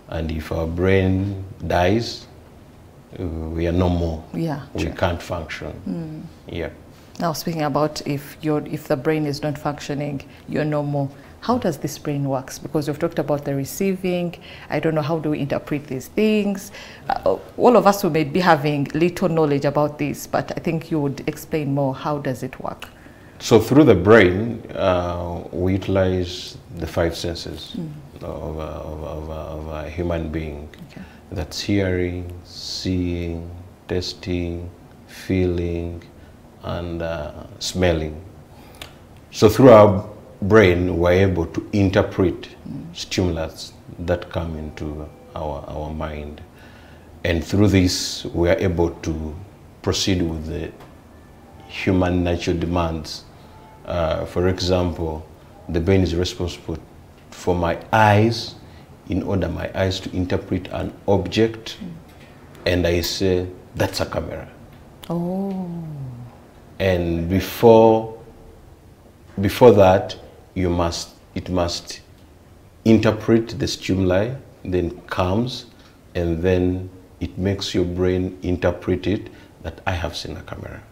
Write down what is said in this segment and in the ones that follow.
And if our brain dies, we are no more. Yeah, we can't function. Yeah. Now, speaking about if the brain is not functioning, you're no more. How does this brain works? Because you've talked about the receiving. I don't know, how do we interpret these things? All of us who may be having little knowledge about this, but I think you would explain more. How does it work? So through the brain, we utilize the 5 senses of a human being. Okay. That's hearing, seeing, tasting, feeling, and smelling. So through our brain, we're able to interpret stimulus that come into our mind. And through this, we are able to proceed with the human nature demands. For example, the brain is responsible for my eyes, in order my eyes to interpret an object, and I say, that's a camera. Oh. And before that, it must interpret the stimuli, then comes, and then it makes your brain interpret it that I have seen a camera.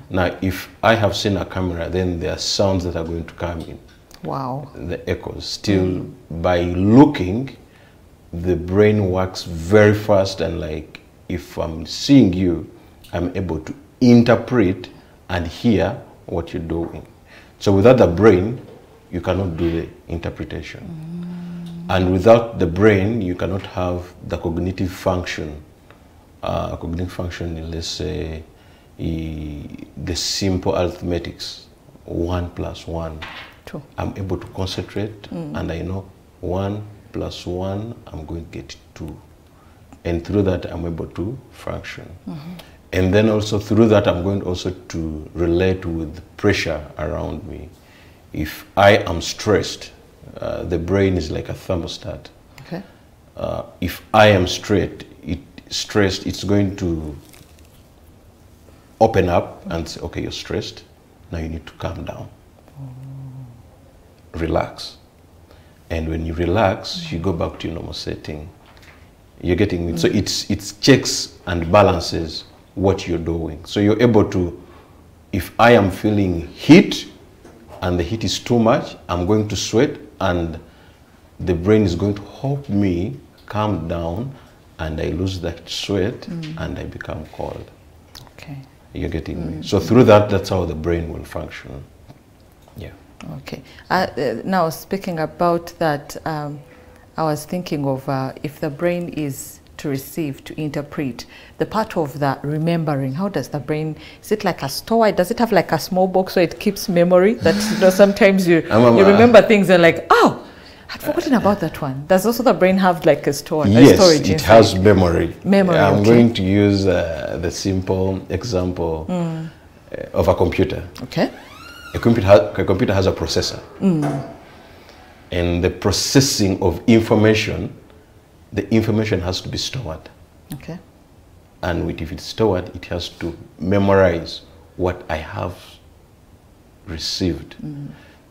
Now, if I have seen a camera, then there are sounds that are going to come in. Wow. The echoes. Still, by looking, the brain works very fast, and like if I'm seeing you, I'm able to interpret and hear what you're doing. So without the brain, you cannot do the interpretation. And without the brain, you cannot have the cognitive function. Cognitive function is, let's say, the simple arithmetics, 1 + 1. True. I'm able to concentrate, and I know 1 + 1, I'm going to get 2. And through that, I'm able to function. And then also through that, I'm going also to relate with pressure around me. If I am stressed, the brain is like a thermostat. Okay. If I am stressed, it's going to open up and say, okay, you're stressed. Now you need to calm down. Relax. And when you relax, you go back to your normal setting. You're getting me? So it's checks and balances what you're doing. So you're able to, if I am feeling heat and the heat is too much, I'm going to sweat, and the brain is going to help me calm down, and I lose that sweat and I become cold. Okay. You're getting me? So through that, that's how the brain will function. Yeah. Okay. Now, speaking about that, I was thinking of if the brain is to receive, to interpret, the part of the remembering, how does the brain, is it like a store? Does it have like a small box so it keeps memory? That, you know, sometimes you remember things and like, oh, I'd forgotten about that one. Does also the brain have like a store? Yes, a storage it has memory. Memory, I'm okay. going to use the simple example of a computer. Okay. A computer has a processor. And the processing of information, the information has to be stored. Okay. And if it's stored, it has to memorize what I have received.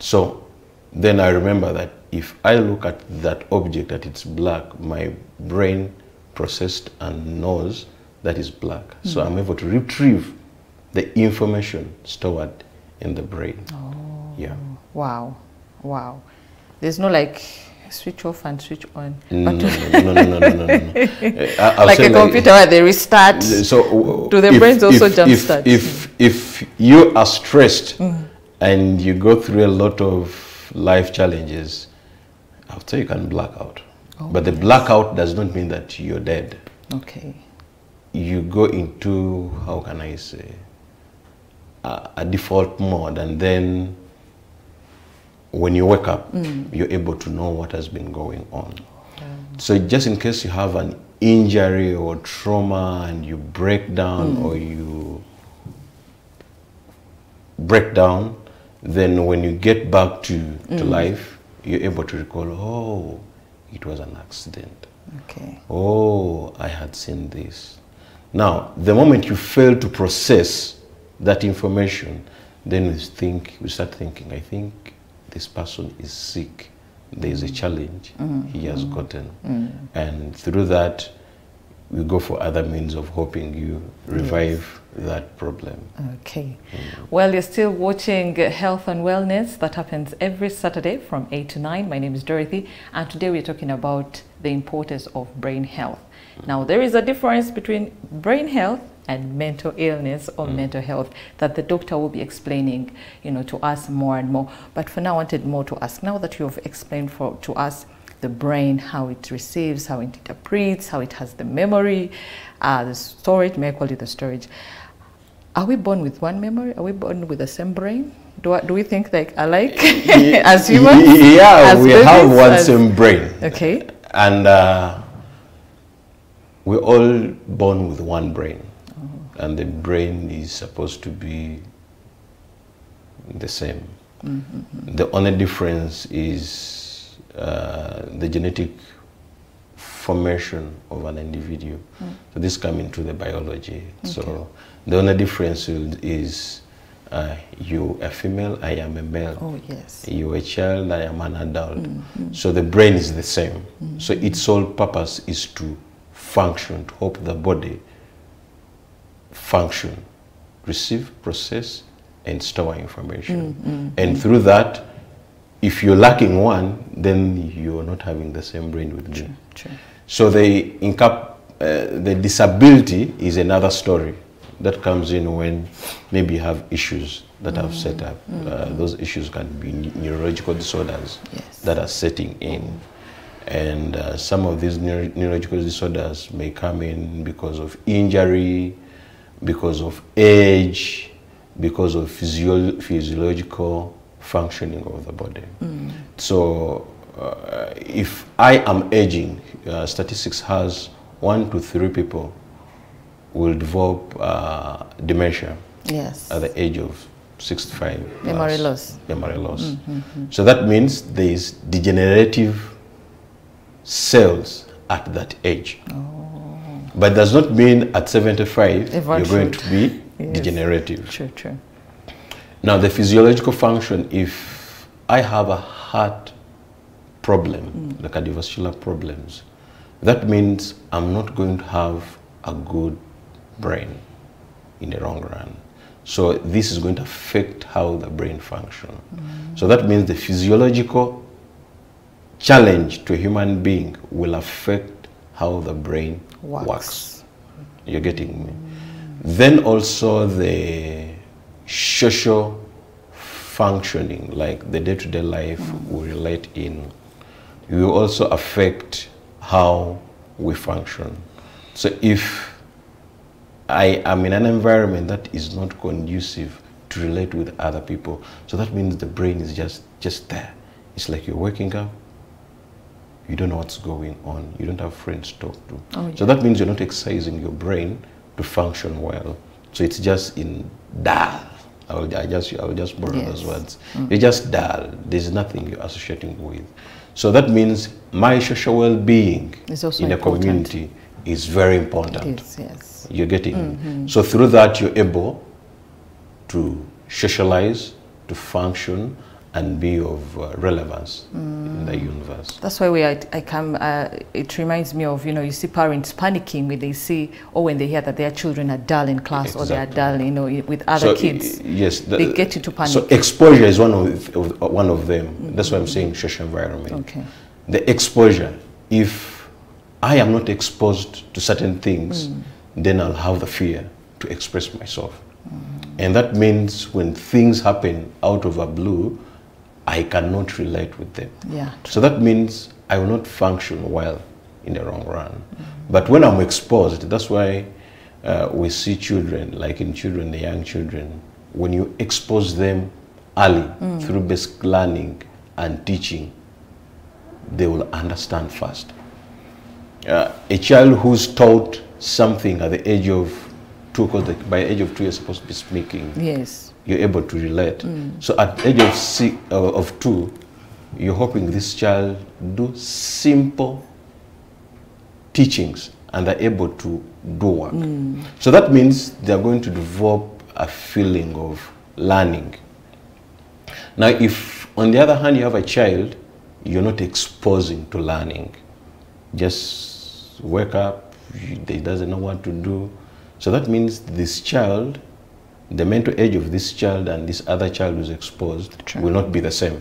So then I remember that if I look at that object that it's black, my brain processed and knows that is black. So I'm able to retrieve the information stored in the brain. Oh. Yeah. Wow. Wow. There's no like switch off and switch on. No. Like a computer where they restart. So do the brains also jump start? If you are stressed and you go through a lot of life challenges, after you can black out. But the blackout does not mean that you're dead. Okay. You go into, how can I say, a default mode, and then when you wake up, you're able to know what has been going on. So just in case you have an injury or trauma and you break down or you break down, then when you get back to life, you're able to recall, oh, it was an accident. Okay. Oh, I had seen this. Now, the moment you fail to process that information, then we start thinking, I think this person is sick. there is a challenge he has gotten. And through that, we go for other means of helping you revive that problem. Okay. Well, you're still watching Health and Wellness. That happens every Saturday from 8 to 9. My name is Dorothy, and today we're talking about the importance of brain health. Now, there is a difference between brain health and mental illness or mental health that the doctor will be explaining, to us more and more. But for now, I wanted more to ask. Now that you've explained to us the brain, how it receives, how it interprets, how it has the memory, the storage, may I call it the storage. Are we born with one memory? Are we born with the same brain? Do we think alike as humans? Yeah, as we babies, have one same brain. Okay. And we're all born with one brain. And the brain is supposed to be the same. The only difference is the genetic formation of an individual. So this comes into the biology. Okay. So the only difference is you a female, I am a male. Oh, yes. You a child, I am an adult. So the brain is the same. So its sole purpose is to function, to help the body function, receive, process, and store information. And through that, if you're lacking one, then you're not having the same brain with me. True. So the disability is another story that comes in when maybe you have issues that have set up. Those issues can be neurological disorders that are setting in. And some of these neurological disorders may come in because of injury, because of age, because of physiological functioning of the body. So if I am aging, statistics has 1 to 3 people will develop dementia at the age of 65. Memory loss. Memory loss. So that means there is degenerative cells at that age. But does not mean at 75 you're going to be degenerative. True. Now the physiological function, if I have a heart problem, the cardiovascular problems, that means I'm not going to have a good brain in the long run. So this is going to affect how the brain functions. So that means the physiological challenge to a human being will affect how the brain works. You're getting me? Then also the social functioning, like the day-to-day life we relate in, will also affect how we function. So if I am in an environment that is not conducive to relate with other people, so that means the brain is just there. It's like you're waking up, you don't know what's going on. You don't have friends to talk to. So that means you're not exercising your brain to function well. So it's just in dull. I'll just borrow those words. You're just dull. There's nothing you're associating with. So that means my social well-being in a community is very important. It is, yes. You're getting So through that, you're able to socialize, to function, and be of relevance in the universe. That's why it reminds me of, you see parents panicking when they see or when they hear that their children are dull in class or they are dull, with other kids. Yes. They get into panic. So exposure is one of them. That's why I'm saying social environment. Okay. The exposure, if I am not exposed to certain things, then I'll have the fear to express myself. And that means when things happen out of a blue, I cannot relate with them. Yeah. So that means I will not function well in the long run. But when I'm exposed, that's why we see children, like in children, the young children, when you expose them early through basic learning and teaching, they will understand fast. A child who's taught something at the age of 2, because by the age of 2 you're supposed to be speaking. Yes. You're able to relate. So at the age of 2, you're hoping this child do simple teachings and they're able to do work. So that means they're going to develop a feeling of learning. Now, if on the other hand you have a child you're not exposing to learning. Just wake up, they doesn't know what to do. So that means this child, the mental age of this child and this other child who's exposed will not be the same.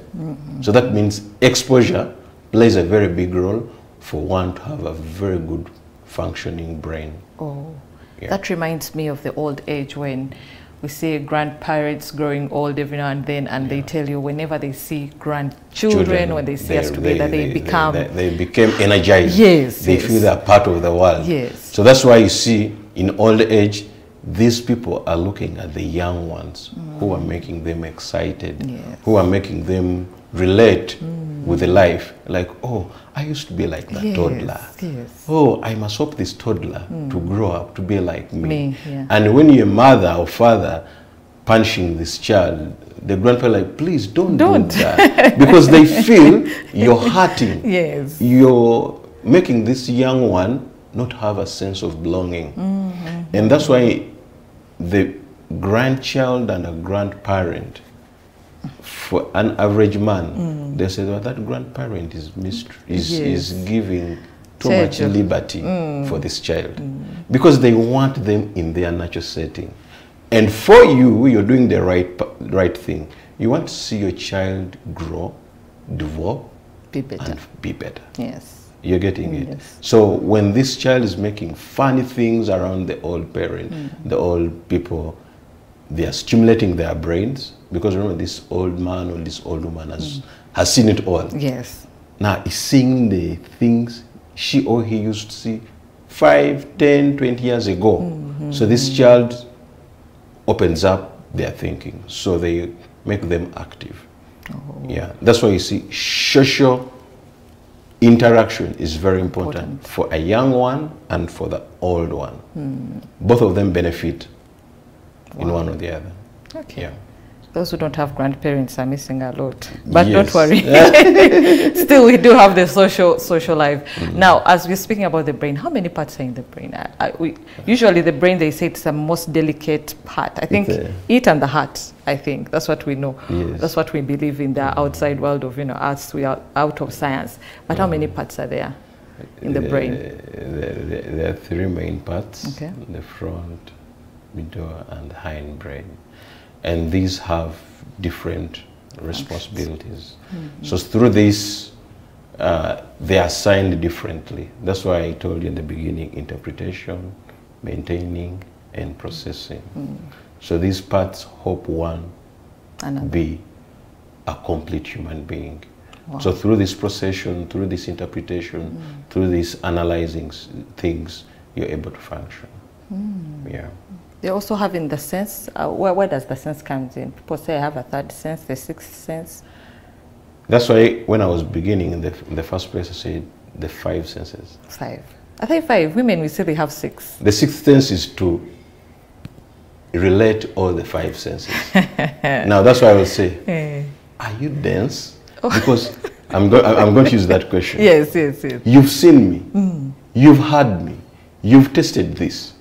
So that means exposure plays a very big role for one to have a very good functioning brain. Oh, Yeah. that reminds me of the old age when we see grandparents growing old every now and then, and they tell you whenever they see grandchildren, when they see us together, they become... They became energized. Yes, They yes. feel they're part of the world. Yes. So that's why you see in old age, these people are looking at the young ones who are making them excited, Yes. who are making them relate with the life. Like, oh, I used to be like that toddler. Yes. Oh, I must hope this toddler to grow up to be like me. Yeah. And when you're a mother or father punishing this child, the grandpa like, please don't do that. Because they feel you're hurting. Yes. You're making this young one not have a sense of belonging. And that's why the grandchild and a grandparent, for an average man, they say, well, that grandparent is is giving too much liberty for this child. Because they want them in their natural setting. And for you, you're doing the right thing. You want to see your child grow, develop, Be better. and be better. Yes. You're getting it. Yes. So when this child is making funny things around the old parent, the old people, they are stimulating their brains, because remember, this old man or this old woman has seen it all. Yes. Now he's seeing the things she or he used to see 5, 10, 20 years ago. So this child opens up their thinking. So they make them active. Yeah, that's why you see social interaction is very important for a young one and for the old one. Both of them benefit in one or the other. Okay. Yeah. Those who don't have grandparents are missing a lot. But Yes. don't worry. Still, we do have the social life. Now, as we're speaking about the brain, how many parts are in the brain? Usually the brain, they say it's the most delicate part. I think it and the heart, I think. That's what we know. Yes. That's what we believe in the outside world of, us. We are out of science. But how many parts are there in the brain? There are 3 main parts. Okay. The front, middle, and hindbrain. And these have different responsibilities. So through this, they are assigned differently. That's why I told you in the beginning, interpretation, maintaining, and processing. So these parts help one be a complete human being. Wow. So through this procession, through this interpretation, through this analyzing things, you're able to function. Yeah. They also have in the sense, where does the sense come in? People say I have a 3rd sense, the 6th sense. That's why when I was beginning in the first place, I said the 5 senses. 5. I think 5. Women, we say they have 6. The 6th sense is to relate all the 5 senses. Now that's why I will say, are you dense? Because I'm going to use that question. Yes. You've seen me, you've heard me, you've tasted this,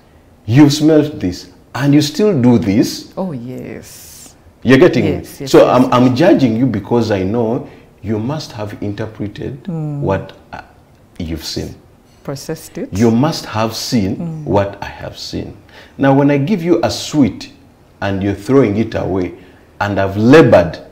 you've smelled this, and you still do this. Oh, yes. You're getting Yes, me? yes, So yes. I'm judging you because I know you must have interpreted what you've seen. Processed it. You must have seen what I have seen. Now, when I give you a sweet and you're throwing it away, and I've labored to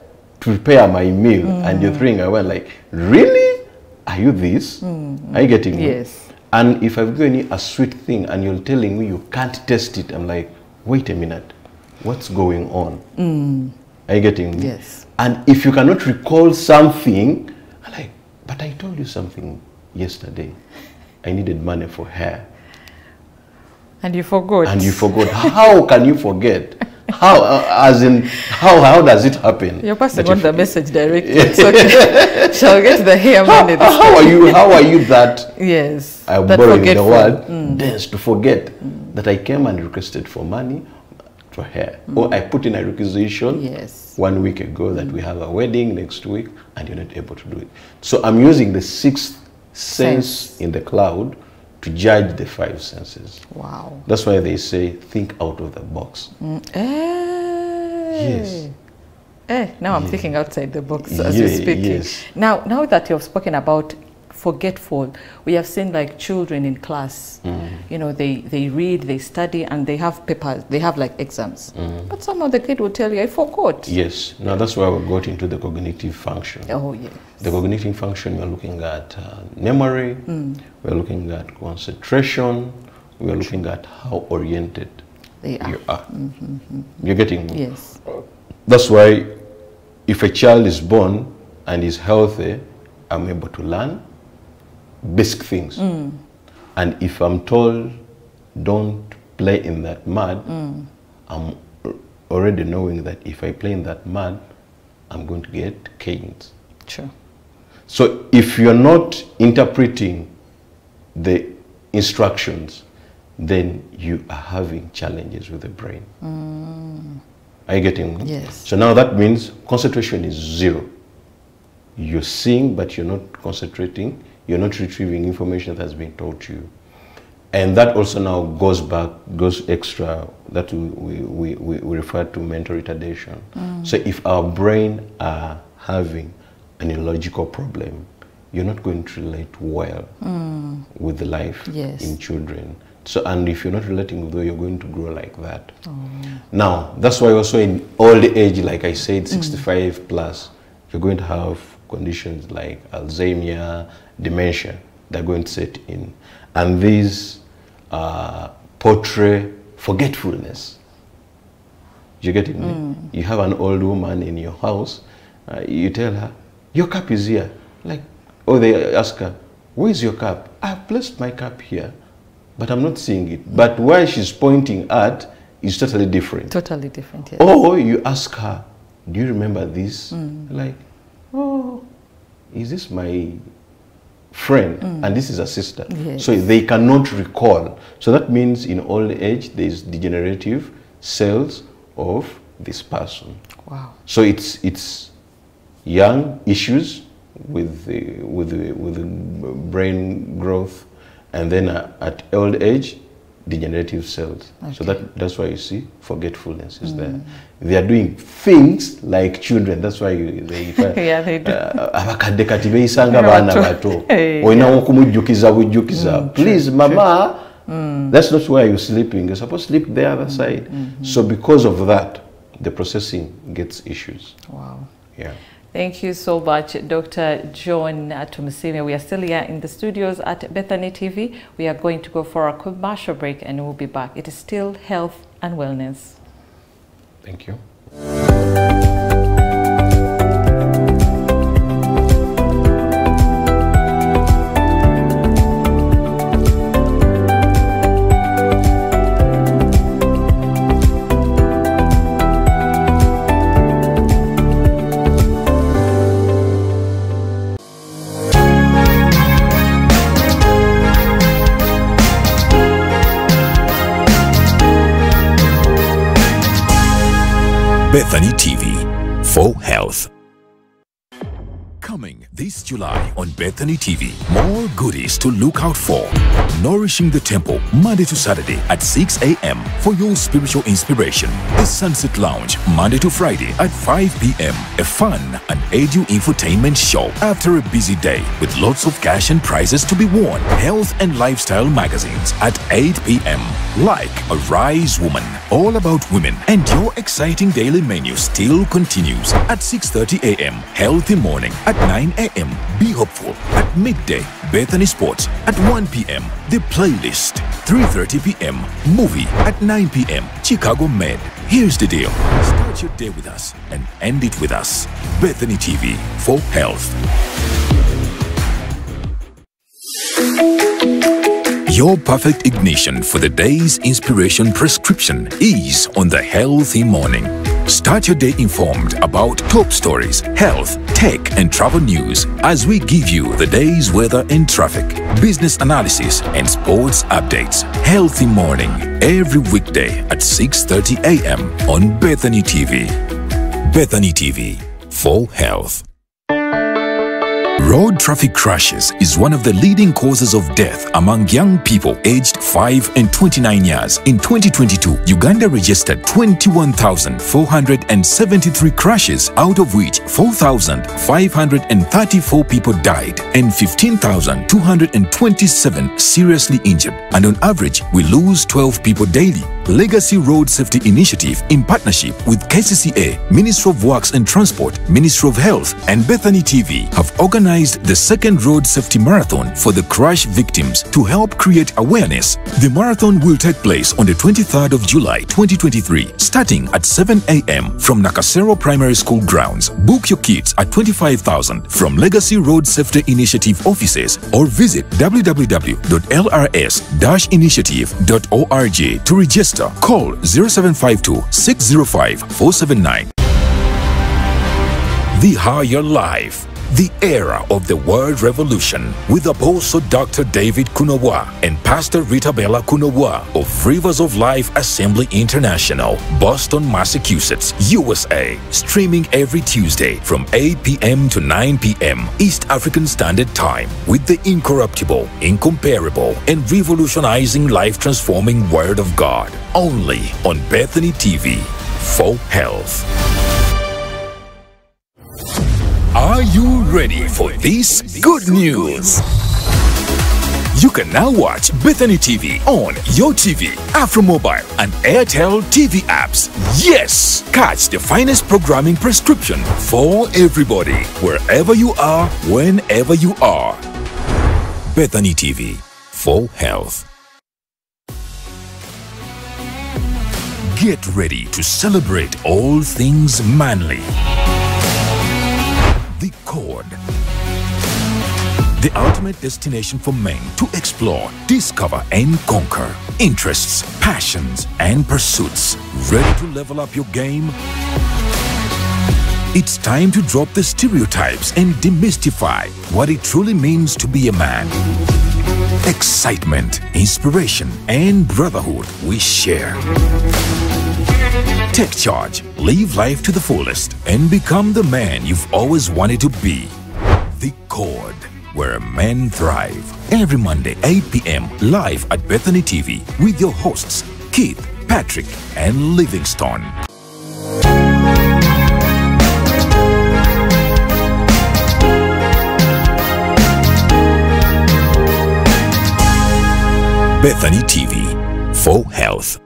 prepare my meal and you're throwing away, like, really? Are you this? Are you getting me? Yes. And if I've given you a sweet thing and you're telling me you can't taste it, I'm like, wait a minute, what's going on? Are you getting me? Yes. And if you cannot recall something, I'm like, but I told you something yesterday. I needed money for hair. And you forgot. And you forgot. How can you forget? How, as in, how does it happen? You're passing that on you the message directly. It's okay. Shall get the hair How, money. how are you that? Yes. I'm that borrowing the forgetful. word dense to forget that I came and requested for money for hair, or I put in a requisition Yes. 1 week ago that we have a wedding next week and you're not able to do it. So I'm using the 6th sense in the cloud to judge the 5 senses. Wow. That's why they say think out of the box. Hey. Yes. Now I'm thinking outside the box as you're speaking. Yes. Now that you've spoken about forgetful, we have seen like children in class, you know, they read, they study, and they have papers, they have like exams. But some of the kid will tell you, I forgot. Yes. Now that's why we got into the cognitive function. Oh, yes. The cognitive function, we're looking at memory, we're looking at concentration, we're looking at how oriented you are. You're getting me? Yes. That's why if a child is born and is healthy, I'm able to learn basic things. And if I'm told, don't play in that mud, I'm already knowing that if I play in that mud, I'm going to get canes. Sure. So if you're not interpreting the instructions, then you are having challenges with the brain. Are you getting me? Yes. So now that means concentration is zero. You're seeing, but you're not concentrating. You're not retrieving information that has been taught to you. And that also now goes extra, that we refer to mental retardation. So if our brain are having an illogical problem, you're not going to relate well with the life in children. So, and if you're not relating with them, you're going to grow like that. Now, that's why also in old age, like I said, 65 plus, you're going to have conditions like Alzheimer's, dementia, they're going to set in. And these portray forgetfulness. You get it? You have an old woman in your house, you tell her, your cup is here. Like, or they ask her, where's your cup? I've placed my cup here, but I'm not seeing it. But where she's pointing at is totally different. Totally different, yes. Or you ask her, do you remember this? Like, oh, is this my friend? And this is a sister. Yes. So they cannot recall. So that means in old age, there's degenerative cells of this person. Wow. So it's young issues with the brain growth, and then at old age, degenerative cells. Okay. So that's why you see forgetfulness is there. They are doing things like children. That's why they yeah, they do. abakadde kati beeyisanga baana bato olina okumujjukiza bujjukiza, please mama, that's not where you're sleeping, you're supposed to sleep the other side. So because of that, the processing gets issues. Wow. Yeah. Thank you so much, Dr. John Tumusiime. We are still here in the studios at Bethany TV. We are going to go for a commercial break and we'll be back. It is still health and wellness. Thank you. Bethany TV for health. Coming this July on Bethany TV, more goodies to look out for. Nourishing the Temple, Monday to Saturday at 6 a.m. for your spiritual inspiration. The Sunset Lounge, Monday to Friday at 5 p.m. A fun and edu infotainment show after a busy day with lots of cash and prizes to be won. Health and lifestyle magazines at 8 p.m. Like a Rise Woman, all about women, and your exciting daily menu still continues at 6:30 a.m. Healthy Morning at 9 a.m. Be Hopeful at midday. Bethany Sports at 1 p.m. The Playlist 3:30 p.m. Movie at 9 p.m. Chicago Med. Here's the deal. Start your day with us and end it with us. Bethany TV for health. Your perfect ignition for the day's inspiration prescription is on the Healthy Morning. Start your day informed about top stories, health, tech, and travel news as we give you the day's weather and traffic, business analysis, and sports updates. Healthy Morning, every weekday at 6:30 a.m. on Bethany TV. Bethany TV for health. Road traffic crashes is one of the leading causes of death among young people aged 5 and 29 years. In 2022, Uganda registered 21,473 crashes, out of which 4,534 people died and 15,227 seriously injured. And on average, we lose 12 people daily. Legacy Road Safety Initiative, in partnership with KCCA, Ministry of Works and Transport, Ministry of Health, and Bethany TV, have organized the second Road Safety Marathon for the crash victims to help create awareness. The marathon will take place on the 23rd of July 2023, starting at 7 a.m. from Nakasero Primary School grounds. Book your kits at 25,000 from Legacy Road Safety Initiative offices, or visit www.lrs-initiative.org to register. Call 0752 605 479. The Higher Life, the era of the world revolution, with Apostle Dr. David Kunowa and Pastor Rita Bella Kunowa of Rivers of Life Assembly International, Boston, Massachusetts, USA. Streaming every Tuesday from 8 p.m. to 9 p.m. East African Standard Time, with the incorruptible, incomparable, and revolutionizing, life-transforming Word of God. Only on Bethany TV for Health. Are you ready for this good news? You can now watch Bethany TV on Yo TV, AfroMobile, and Airtel TV apps. Yes! Catch the finest programming prescription for everybody, wherever you are, whenever you are. Bethany TV for Health. Get ready to celebrate all things manly. The Chord, the ultimate destination for men to explore, discover and conquer interests, passions and pursuits. Ready to level up your game? It's time to drop the stereotypes and demystify what it truly means to be a man. Excitement, inspiration and brotherhood we share. Take charge, live life to the fullest, and become the man you've always wanted to be. The Chord, where men thrive. Every Monday, 8 p.m, live at Bethany TV with your hosts, Keith, Patrick, and Livingstone. Bethany TV for Health.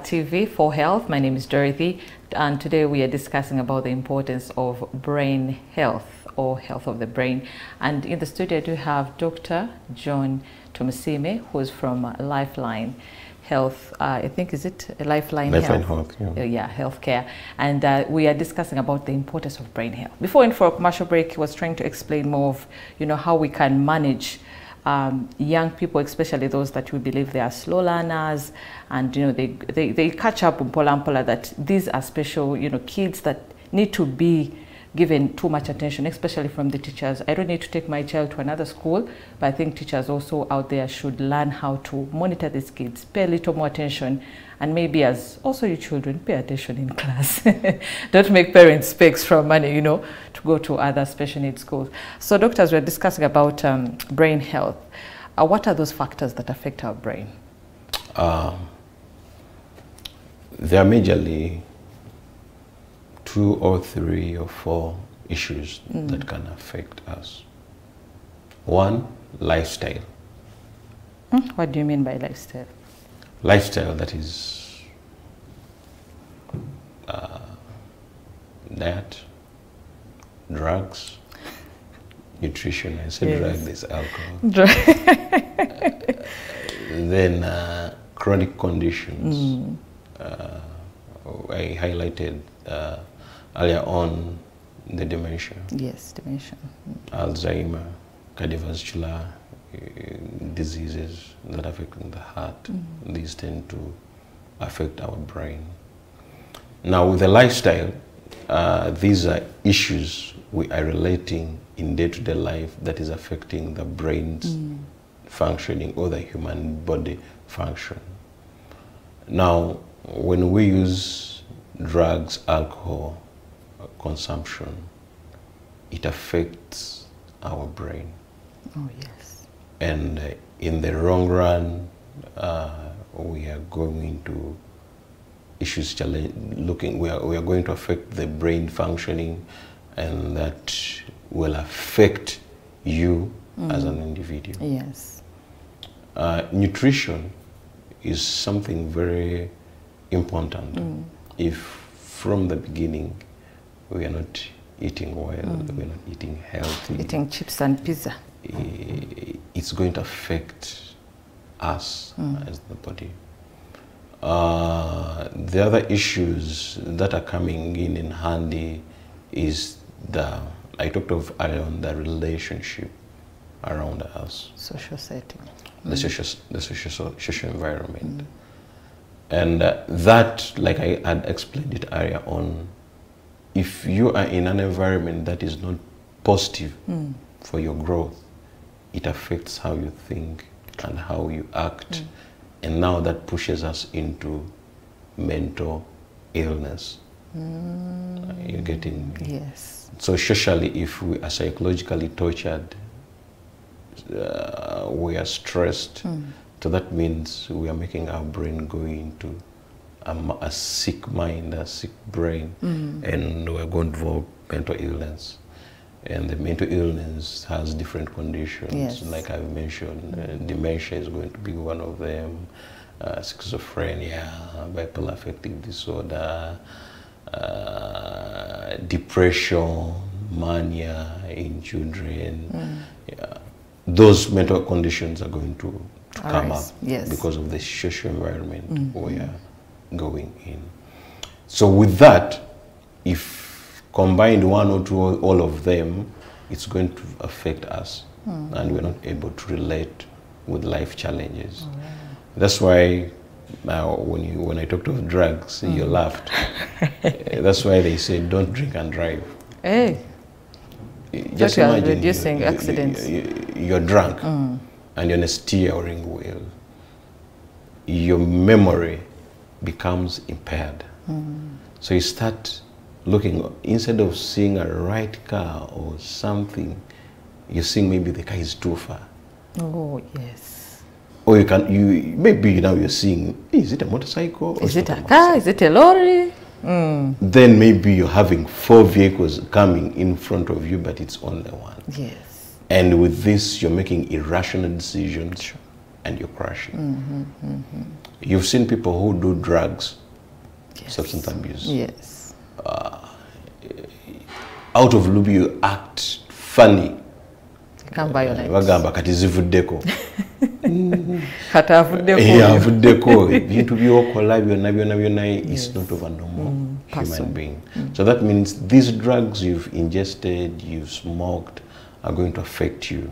TV for Health. My name is Dorothy, and today we are discussing about the importance of brain health, or health of the brain. And in the studio I do have Dr. John Tumusime, who is from Lifeline Health. I think, is it Lifeline Health? Yeah, healthcare. And we are discussing about the importance of brain health. Before in for a commercial break, he was trying to explain more of, how we can manage young people, especially those that we believe they are slow learners, and they catch up on pola that these are special kids that need to be given too much attention, especially from the teachers. I don't need to take my child to another school, but I think teachers also out there should learn how to monitor these kids, pay a little more attention, and maybe as also your children, pay attention in class. Don't make parents pay extra money, to go to other special needs schools. So doctors, we're discussing about brain health. What are those factors that affect our brain? There are majorly 2 or 3 or 4 issues that can affect us. One, lifestyle. What do you mean by lifestyle? Lifestyle, that is diet, drugs, nutrition. I said drug, there's alcohol. Then chronic conditions. I highlighted earlier on the dementia. Yes, dementia. Alzheimer, cardiovascular diseases that affect the heart. These tend to affect our brain. Now, with the lifestyle, these are issues we are relating in day-to-day life that is affecting the brain's functioning or the human body function. Now, when we use drugs, alcohol consumption, it affects our brain. Oh, yes. And in the long run, we are going to issues we are going to affect the brain functioning, and that will affect you as an individual. Yes. Nutrition is something very important. If from the beginning we are not eating well, we are not eating healthy, Eating chips and pizza. it's going to affect us as the body. The other issues that are coming in handy is I talked of earlier on the relationship around us, Social setting. the social environment, and that, like I had explained it earlier on, if you are in an environment that is not positive for your growth, it affects how you think and how you act. And now that pushes us into mental illness. You're getting me? Yes. So socially, if we are psychologically tortured, we are stressed. So that means we are making our brain go into a sick mind, a sick brain, and we're going to develop mental illness. And the mental illness has different conditions. Yes. Like I've mentioned, dementia is going to be one of them, schizophrenia, bipolar affective disorder, depression, mania in children. Those mental conditions are going to come up because of the social environment we are going in. So with that, if combined one or two, all of them, it's going to affect us, and we're not able to relate with life challenges. That's why now when I talked of drugs, you laughed. That's why they say don't drink and drive. Hey, just imagine reducing accidents. You're drunk and you're on a steering wheel. Your memory becomes impaired. So you start looking, instead of seeing a right car or something, you're seeing maybe the car is too far. Oh, yes. Or maybe now you're seeing, is it a motorcycle? Or is it a car? Is it a lorry? Then maybe you're having 4 vehicles coming in front of you, but it's only one. Yes. And with this, you're making irrational decisions and you're crashing. You've seen people who do drugs, substance abuse. Yes. Out of lube you act funny. Become violent. Bagamba kati zivuddeko. Kati avuddeko. Avuddeko. Bintu byokola byonna is not of a normal human being. So that means these drugs you've ingested, you've smoked, are going to affect you,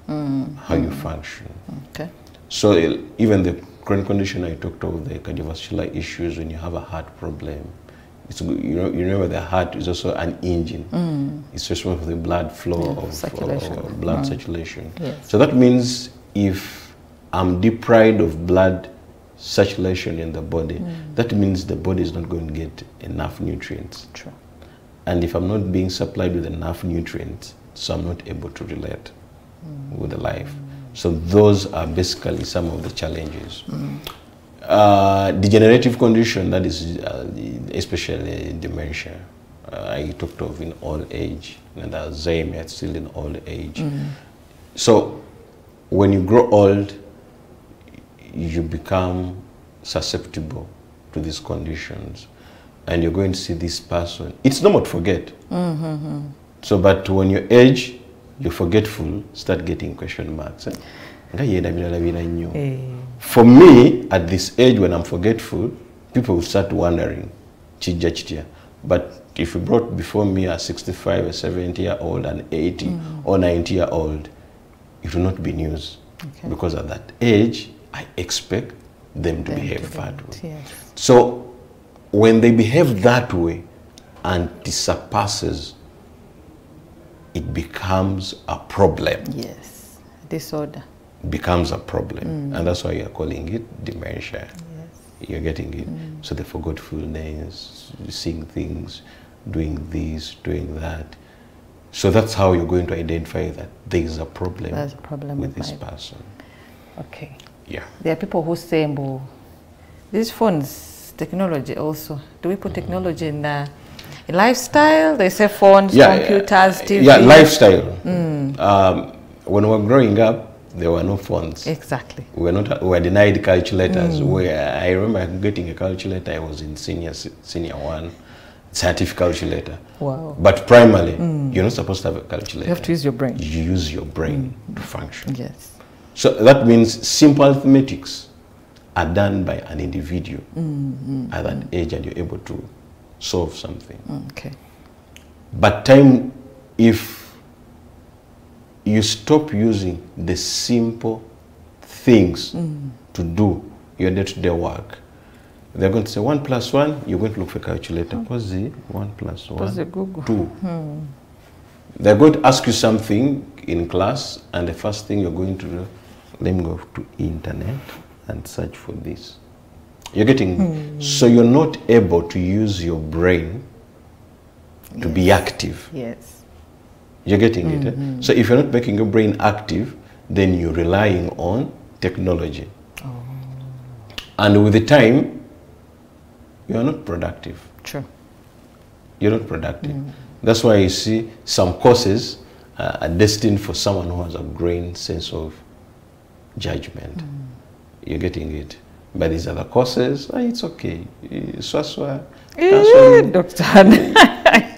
how you function. Okay. So even the chronic condition I talked about, the cardiovascular issues, when you have a heart problem, it's, you remember the heart is also an engine. It's responsible for the blood flow of circulation. Blood circulation. Yes. So that means if I'm deprived of blood circulation in the body, that means the body is not going to get enough nutrients. True. And if I'm not being supplied with enough nutrients, so I'm not able to relate with the life. So those are basically some of the challenges. Degenerative condition, that is especially dementia. I talked of in old age, and Alzheimer's still in old age. So when you grow old, you become susceptible to these conditions, and you're going to see this person. It's normal to forget. So, but when you age, you're forgetful, start getting question marks. For me, at this age, when I'm forgetful, people will start wondering, chija chitya. But if you brought before me a 65, a 70-year-old, an 80 or 90-year-old, it will not be news. Okay. Because at that age, I expect them to behave that way. Yes. So when they behave that way and it surpasses, it becomes a problem. Yes. Disorder. Becomes a problem. And that's why you're calling it dementia. Yes. You're getting it. So the forgetfulness, seeing things, doing this, doing that. So that's how you're going to identify that there is a problem, There's a problem with with this my- person. Okay. Yeah. There are people who say, "Mbo, these phones, technology also. Do we put technology in lifestyle?" They say phones, computers, TV. Yeah, lifestyle. When we were growing up, there were no phones. Exactly. We were denied calculators. I remember getting a calculator. I was in senior one, scientific calculator. Wow. But primarily, you're not supposed to have a calculator. You have to use your brain. You use your brain to function. Yes. So that means simple arithmetics are done by an individual at that age, and you're able to solve something. Okay. But time, if you stop using the simple things to do your day-to-day work, they're going to say 1 + 1, you're going to look for a calculator. What's the 1 + 1? What's the Google? 2. They're going to ask you something in class, and the first thing you're going to do, let me go to internet and search for this. You're getting, so you're not able to use your brain to be active. Yes. You're getting it. Eh? So if you're not making your brain active, then you're relying on technology. And with the time, you are not productive. True. You're not productive. That's why you see some courses are destined for someone who has a growing sense of judgment. You're getting it. But these other courses, it's okay. Swaswa, Doctor.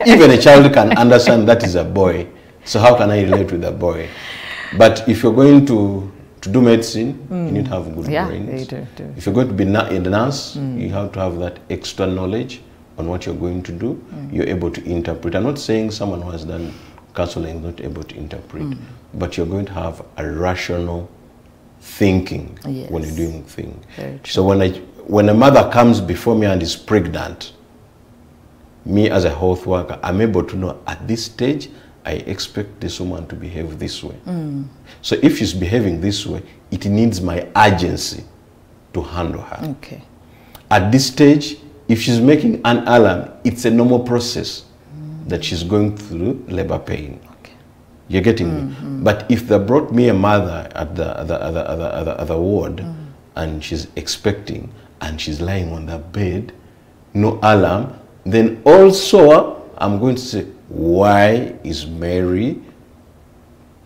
even a child can understand that is a boy. So how can I relate with a boy? But if you're going to do medicine, you need to have good brains. They do. If you're going to be a nurse, you have to have that extra knowledge on what you're going to do. You're able to interpret. I'm not saying someone who has done counseling is not able to interpret, but you're going to have a rational thinking when you're doing things. So when a mother comes before me and is pregnant, me as a health worker, I'm able to know at this stage, I expect this woman to behave this way. So if she's behaving this way, it needs my urgency to handle her. Okay. At this stage, if she's making an alarm, it's a normal process that she's going through labor pain. Okay. You're getting me? But if they brought me a mother at the ward and she's expecting and she's lying on the bed, no alarm, then also I'm going to say, why is Mary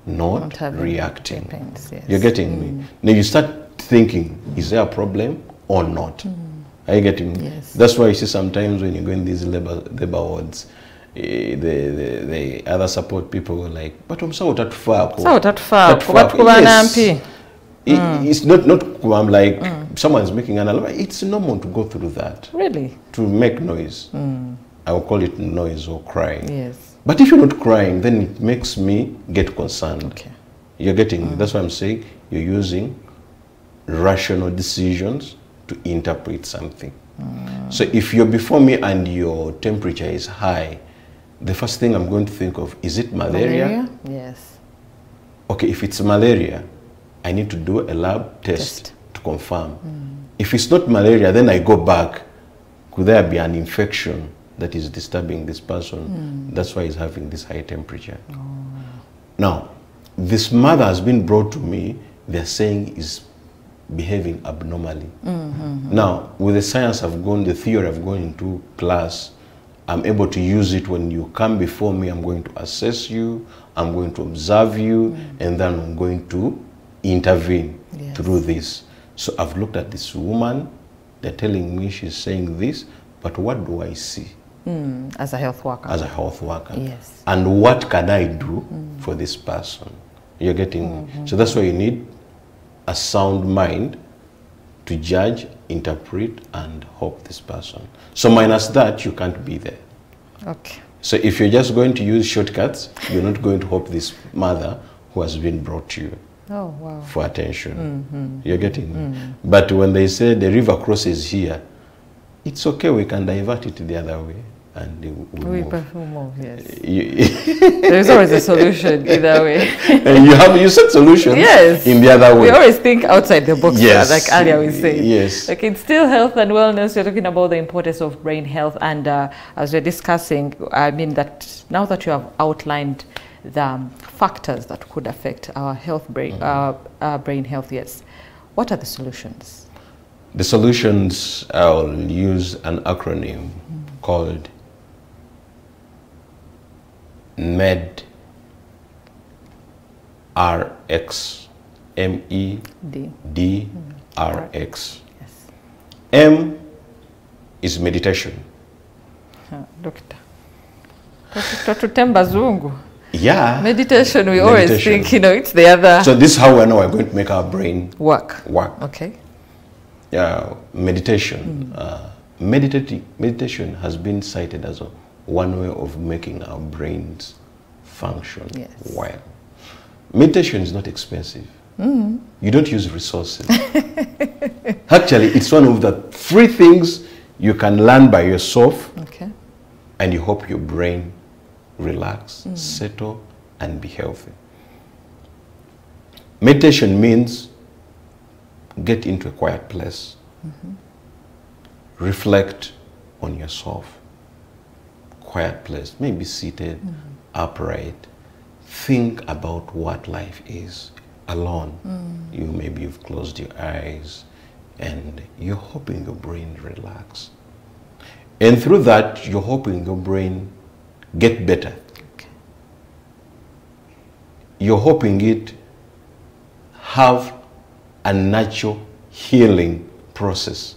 not reacting? Pains, yes. You're getting me? Now you start thinking, is there a problem or not? Are you getting me? Yes. That's why you see sometimes when you go in these labor wards, the other support people were like, but I'm so that far. It's not I'm like someone's making an alarm. It's normal to go through that. Really? To make noise. I will call it noise or crying. Yes. But if you're not crying, then it makes me get concerned. Okay. You're getting, that's why I'm saying you're using rational decisions to interpret something. So if you're before me and your temperature is high, the first thing I'm going to think of, is it malaria? Yes. Okay, if it's malaria, I need to do a lab test to confirm. If it's not malaria, then I go back. Could there be an infection that is disturbing this person? That's why he's having this high temperature. Now, this mother has been brought to me, they're saying is behaving abnormally. Now, with the science I've gone, the theory I've gone into class, I'm able to use it. When you come before me, I'm going to assess you, I'm going to observe you, and then I'm going to intervene through this. So I've looked at this woman, they're telling me she's saying this, but what do I see? As a health worker. As a health worker. Yes. And what can I do for this person? You're getting me? So that's why you need a sound mind to judge, interpret, and help this person. So minus that, you can't be there. Okay. So if you're just going to use shortcuts, you're not going to help this mother who has been brought to you. Oh, wow. for attention. You're getting it? But when they say the river crosses here, it's okay, we can divert it the other way and we move, yes. There's always a solution either way. And you set solutions in the other way. We always think outside the box, like earlier we said. Yes. Like in Still Health and Wellness, we're talking about the importance of brain health, and as we're discussing, I mean that now that you have outlined the factors that could affect our brain health, yes, what are the solutions? The solutions, I'll use an acronym called MED RX, MED RX. Yes. M is meditation. Doctor Tutemba Zungu. Yeah. Meditation, we always think, it's the other. So this is how we know we're going to make our brain work. Okay. Yeah, meditation. Meditation has been cited as one way of making our brains function well. Meditation is not expensive. You don't use resources. Actually, it's one of the free things you can learn by yourself. Okay. And you hope your brain relax, settle, and be healthy. Meditation means get into a quiet place. Reflect on yourself. Quiet place, maybe seated, upright. Think about what life is alone. You've closed your eyes and you're hoping your brain relax. And through that, you're hoping your brain get better. Okay. You're hoping it have a natural healing process.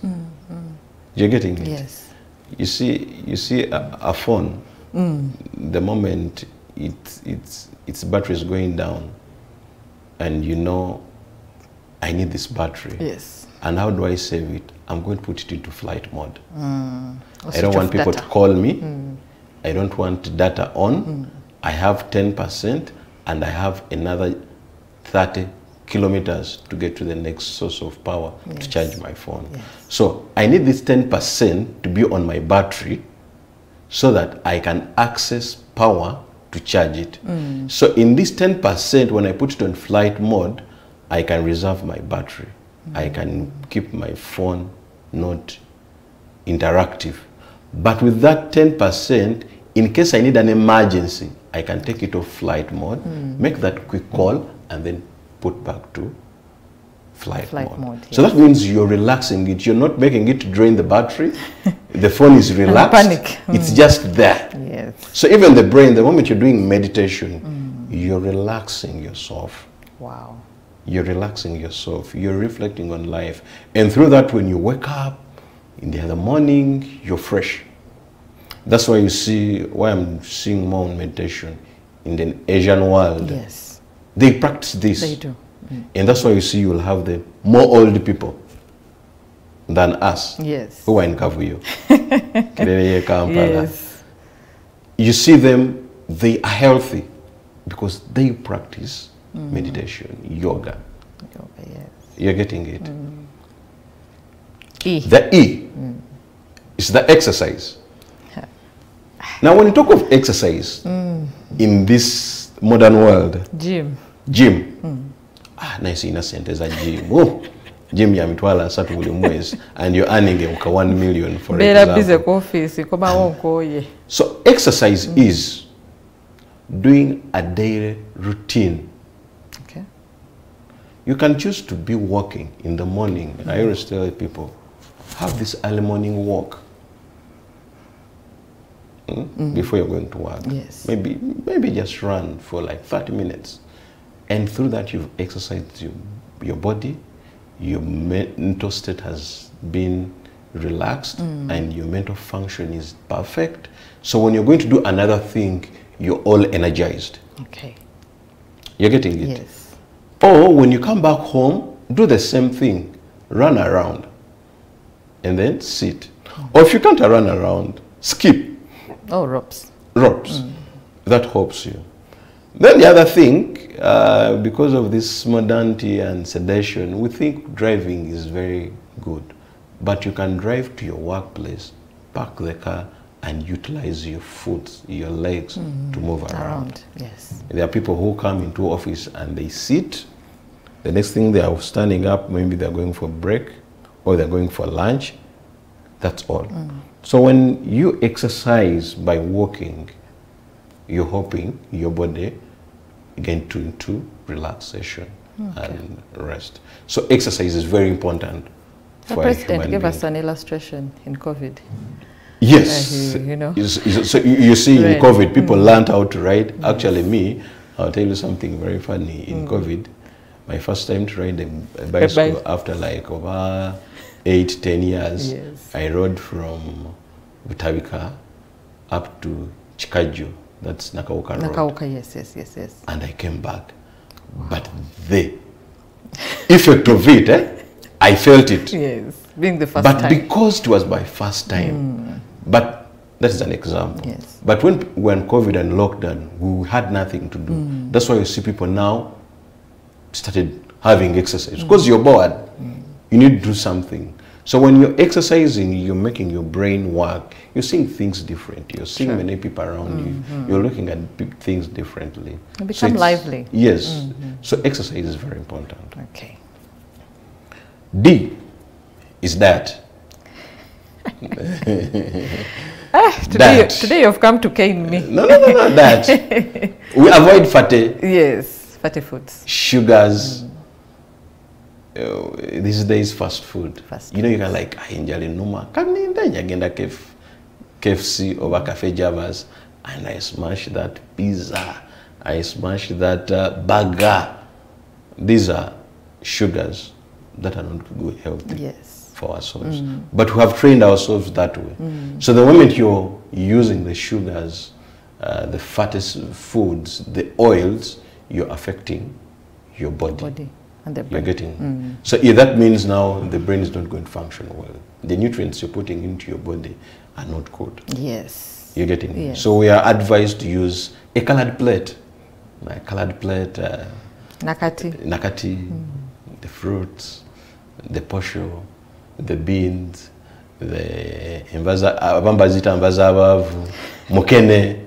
You're getting it? Yes. You see a phone, the moment its battery is going down, and I need this battery. Yes. And how do I save it? I'm going to put it into flight mode. I don't want people to call me. I don't want data on. I have 10% and I have another 30 kilometers to get to the next source of power to charge my phone. Yes. So I need this 10% to be on my battery so that I can access power to charge it. So in this 10%, when I put it on flight mode, I can reserve my battery. I can keep my phone not interactive. But with that 10%, in case I need an emergency, I can take it off flight mode, make that quick call, and then put back to flight mode. Yes. So that means you're relaxing it. You're not making it drain the battery. The phone is relaxed. Panic. It's just there. Yes. So even the brain, the moment you're doing meditation, you're relaxing yourself. Wow. You're relaxing yourself. You're reflecting on life. And through that, when you wake up in the other morning, you're fresh. That's why you see, why I'm seeing more on meditation in the Asian world. Yes. They practice this. They do. And that's why you see you'll have the more old people than us. Yes. Who are in Kavuyo. Yes. You see them, they are healthy because they practice meditation, yoga. Yes. You're getting it? E. The E is the exercise. Now, when you talk of exercise in this modern world, Gym. Nice innocent as a gym. Oh, gym ya mitwala asatu buli mwezi, and you're earning a 1 million for example. So exercise is doing a daily routine. Okay. You can choose to be walking in the morning. I always tell people, have this early morning walk. Before you're going to work. Yes. Maybe just run for like 30 minutes. And through that you've exercised your body, your mental state has been relaxed, and your mental function is perfect. So when you're going to do another thing, you're all energized. Okay. You're getting it? Yes. Or when you come back home, do the same thing. Run around and then sit. Or if you can't run around, skip. Oh, ropes. Ropes. That helps you. Then the other thing, because of this modernity and sedation, we think driving is very good. But you can drive to your workplace, park the car, and utilize your foot, your legs to move around. Yes. There are people who come into office and they sit. The next thing they are standing up, maybe they're going for break or they're going for lunch. That's all. So when you exercise by walking, you're hoping your body get into relaxation and rest. So exercise is very important. The president gave us an illustration in COVID. Yes. You know. So you see in COVID, people learned how to ride. Actually me, I'll tell you something very funny. In COVID, my first time to ride a bicycle after like over 8-10 years, I rode from Butabika up to Chikaju. That's Nakauka Road. Nakauka, yes. And I came back. But the effect of it, I felt it. Yes, being the first time. But because it was my first time. But that is an example. Yes. But when COVID and lockdown, we had nothing to do. That's why you see people now started having exercise. Because you're bored. You need to do something. So when you're exercising, you're making your brain work. You're seeing things different. You're seeing many people around you. You're looking at things differently. You become lively. Yes. So exercise is very important. Okay. D is that. Today you've come to cane me. No, that. We avoid fatty. Yes, fatty foods. Sugars. These days, fast food. You know, you can like, I enjoy Numa. Come in there, you KFC over Cafe Javas, and I smash that pizza. I smash that burger. These are sugars that are not good healthy for ourselves. But we have trained ourselves that way. So the moment you're using the sugars, the fattest foods, the oils, you're affecting your body. And the brain. You're getting. So that means now the brain is not going to function well. The nutrients you're putting into your body are not good. Yes. You're getting. Yes. So we are advised to use a colored plate. A colored plate. Nakati. The fruits, the posho, the beans, the mukene,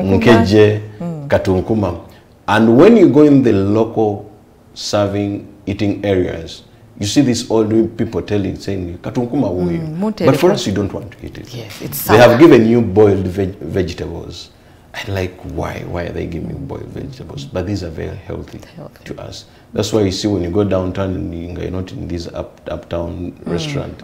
mukeje, katunkuma. And when you go in the local serving, eating areas, you see these old people saying, katunkuma wuyu. But for us, you don't want to eat it. Yes, it's they have given you boiled vegetables. I like, why are they giving you boiled vegetables? But these are very healthy to us. That's why you see when you go downtown and you're not in this uptown restaurant,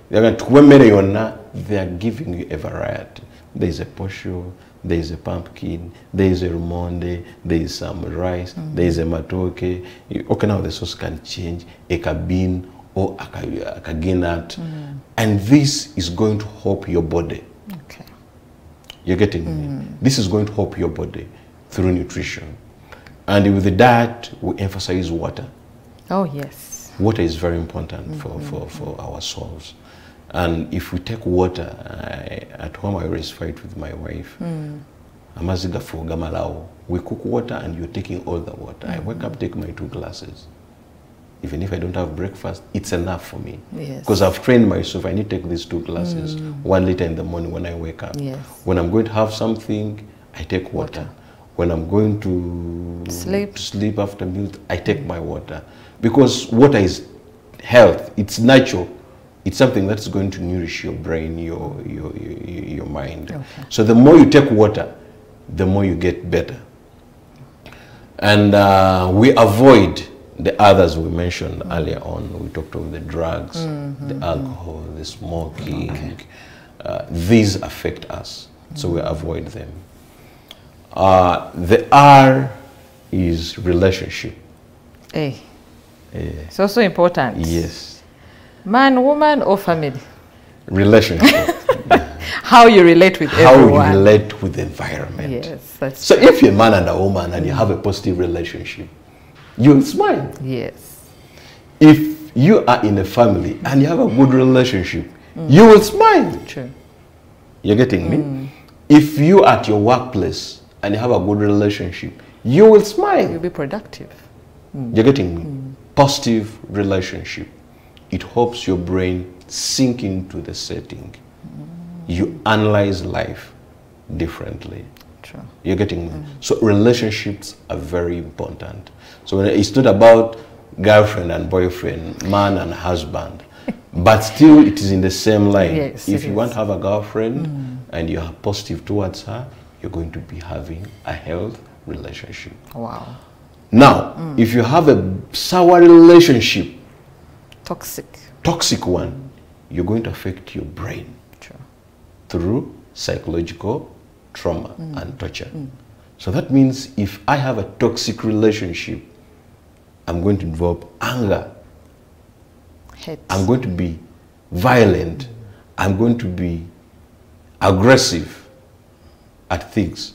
they are giving you a variety. There is a posho, there is a pumpkin, there is a rumonde, there is some rice, there is a matoke. Okay, now the sauce can change, a bean or a kaginat. And this is going to help your body. Okay. You're getting me? This is going to help your body through nutrition. And with the diet, we emphasize water. Oh, yes. Water is very important for our souls. And if we take water, at home I always fight with my wife. We cook water and you're taking all the water. I wake up, take my 2 glasses. Even if I don't have breakfast, it's enough for me. Because I've trained myself, I need to take these 2 glasses, 1 liter in the morning when I wake up. When I'm going to have something, I take water. When I'm going to sleep after meal, I take my water. Because water is health, it's natural. It's something that's going to nourish your brain, your mind. So the more you take water, the more you get better. And we avoid the others we mentioned earlier on. We talked about the drugs, the alcohol, the smoking. These affect us, so we avoid them. The R is relationship. It's also important. Yes. Man, woman, or family? Relationship. How you relate with everyone. How you relate with the environment. Yes, that's so true. If you're a man and a woman and you have a positive relationship, you'll smile. Yes. If you are in a family and you have a good relationship, you will smile. True. You're getting me? If you at your workplace and you have a good relationship, you will smile. You'll be productive. You're getting me? Positive relationship. It helps your brain sink into the setting. You analyze life differently. True. You're getting me? So relationships are very important. So when it's not about girlfriend and boyfriend, man and husband, but still it is in the same line. Yes, if you is. want to have a girlfriend and you are positive towards her, you're going to be having a healthy relationship. Wow. Now, if you have a sour relationship, Toxic one, you're going to affect your brain True. through psychological trauma and torture. So that means if I have a toxic relationship, I'm going to involve anger. Hate. I'm going to be violent. I'm going to be aggressive at things.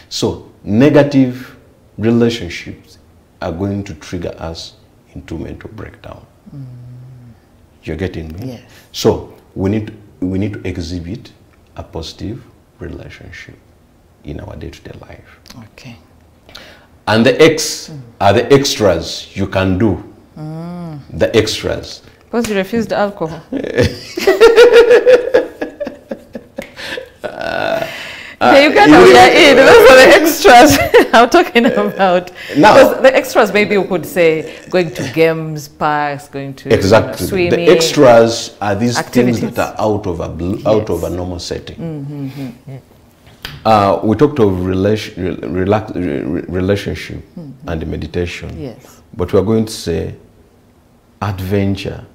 So negative relationships are going to trigger us into mental breakdown. You're getting me? Yes. So we need to exhibit a positive relationship in our day-to-day life. Okay. And the X are the extras you can do. The extras. Because you refused alcohol. Okay, you can't have in. Those are the extras I'm talking about. Now, because the extras, maybe you could say going to games, parks, going to exactly. swimming. The extras are these activities. things that are out of a normal setting. We talked of relationship and meditation. Yes. But we are going to say adventure.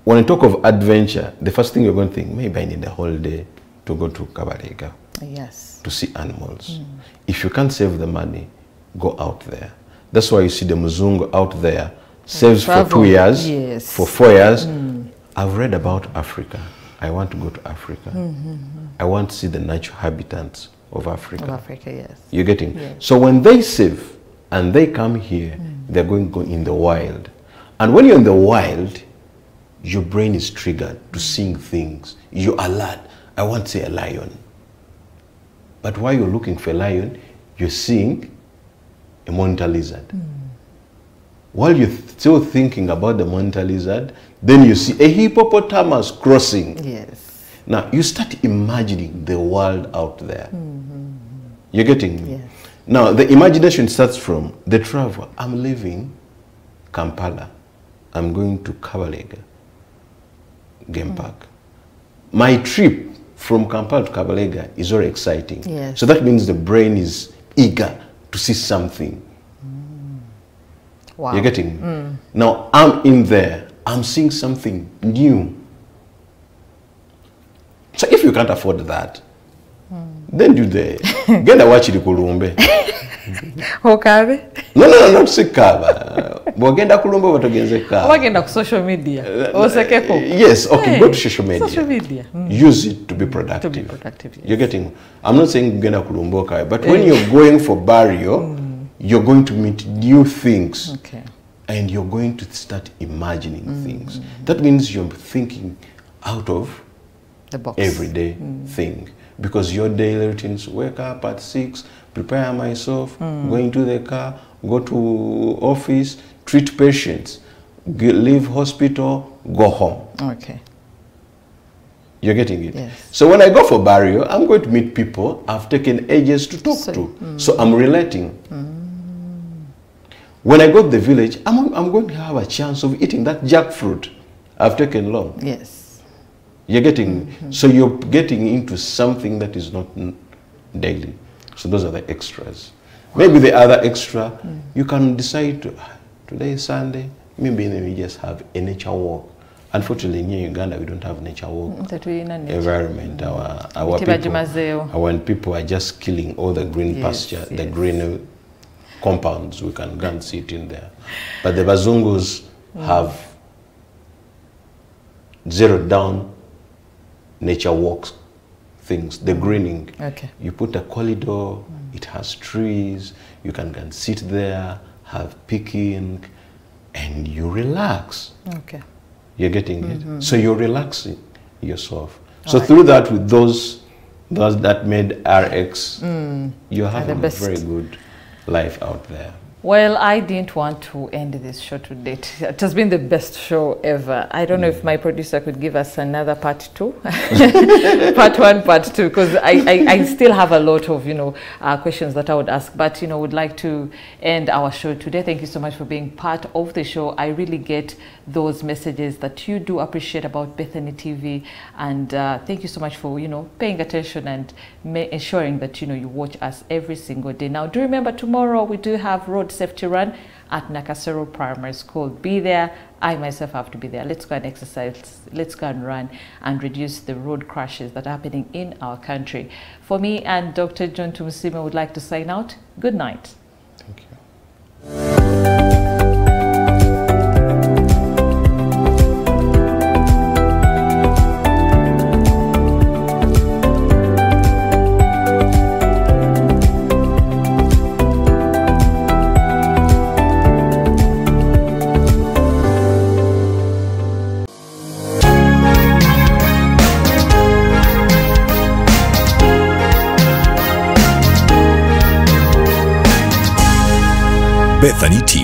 When I talk of adventure, the first thing you're going to think, maybe I need a whole day to go to Kabalega Yes. to see animals. If you can't save the money, go out there. That's why you see the Muzungu out there, saves for Travel. 2 years, Yes. for 4 years. I've read about Africa. I want to go to Africa. I want to see the natural habitats of Africa. Of Africa, yes. You're getting? Yes. So when they save and they come here, they're going to go in the wild. And when you're in the wild, your brain is triggered to seeing things. You're alert. I want to see a lion. But while you're looking for a lion, you're seeing a monitor lizard. While you're still thinking about the monitor lizard, then you see a hippopotamus crossing. Yes. Now, you start imagining the world out there. You're getting me? Yes. Now, the imagination starts from the travel. I'm leaving Kampala. I'm going to Kabalega Game Park. My trip from Kampala to Kabalega is very exciting. Yes. So that means the brain is eager to see something. Wow. You're getting me? Now, I'm in there. I'm seeing something new. So if you can't afford that, then do the get a watch the Kulumbe. Okabe? No, not Sikaba. Bogenda Kulumbe watogenze ka. Wagenda ku social media. Osekeko. Yes, okay, go to social media. Social media. Use it to be productive. To be productive, yes. You're getting, I'm not saying Bogenda Kulumboka, but when you're going for burial, you're going to meet new things. Okay. And you're going to start imagining things. That means you're thinking out of The box. everyday thing. Because your daily routines, wake up at 6, prepare myself, go into the car, go to office, treat patients, leave hospital, go home. Okay. You're getting it? Yes. So when I go for burial, I'm going to meet people I've taken ages to talk to. So I'm relating. When I go to the village, I'm going to have a chance of eating that jackfruit I've taken long. Yes. You're getting, so you're getting into something that is not daily. So those are the extras. Maybe the other extra, you can decide to, today is Sunday, maybe we just have a nature walk. Unfortunately, in Uganda, we don't have nature walk environment. Our when people are just killing all the green pasture, the green compounds, we can go and sit in there. But the Bazungus have zeroed down nature walks things, the greening. Okay. You put a corridor, it has trees, you can go and sit there, have picnic, and you relax. Okay. You're getting it. So you're relaxing yourself. So through that, with those those that made RX, you're the having a best. very good life out there. Well, I didn't want to end this show today. It has been the best show ever. I don't know if my producer could give us another part 2, part 1, part 2, because I still have a lot of, questions that I would ask. But, would like to end our show today. Thank you so much for being part of the show. I really get those messages that you do appreciate about Bethany TV. And thank you so much for, paying attention and ensuring that, you watch us every single day. Now, do remember tomorrow we do have Road Safety Run at Nakasero Primary School. Be there. I myself have to be there. Let's go and exercise. Let's go and run and reduce the road crashes that are happening in our country. For me and Dr. John Tumusime would like to sign out. Good night. Thank you. Bethany TV.